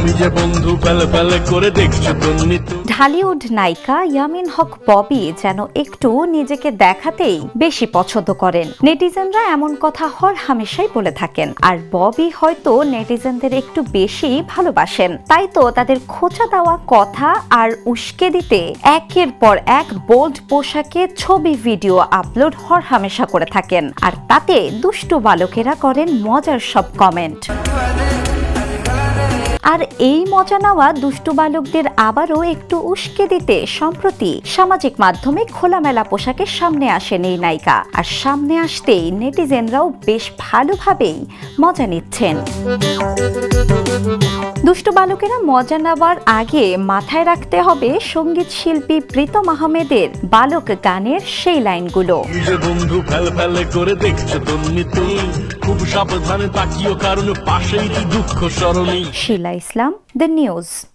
তুমি যে বন্ধু ফেলে ফেলে করে দেখছো তুমি তো। ঢালিউড নায়িকা ইয়ামিন হক ববি যেন একটু নিজেকে দেখাতেই বেশি পছন্দ করেন। নেটিজেনরা এমন কথা হরহামেশাই বলে থাকেন, আর ববি হয়তো নেটিজেনদের একটু বেশি ভালোবাসেন। তাই তো তাদের খোঁচা দেওয়া কথা আর উস্কে দিতে একের পর এক বোল্ড পোশাকে ছবি ভিডিও আপলোড হরহামেশা করে থাকেন, আর তাতে দুষ্টু বালকেরা করেন মজার সব কমেন্ট। আর এই মজা নেওয়া দুষ্টু বালকদের আবারও একটু উস্কে দিতে সম্প্রতি সামাজিক মাধ্যমে খোলামেলা পোশাকে সামনে আসেন এই নায়িকা। আর সামনে আসতেই নেটিজেনরাও বেশ ভালোভাবেই মজা নিচ্ছেন। দুষ্টু বালকেরা মজা নেওয়ার আগে মাথায় রাখতে হবে সঙ্গীত শিল্পী প্রীতম আহমেদের বালক গানের সেই লাইনগুলো। তুমি যে বন্ধু ফেলে ফেলে করে দেখছো তুমি তো, খুব সাবধানে তাকিও কারণ পাশেই দুঃখ সরণী। শিলা ইসলাম, দ্য নিউজ।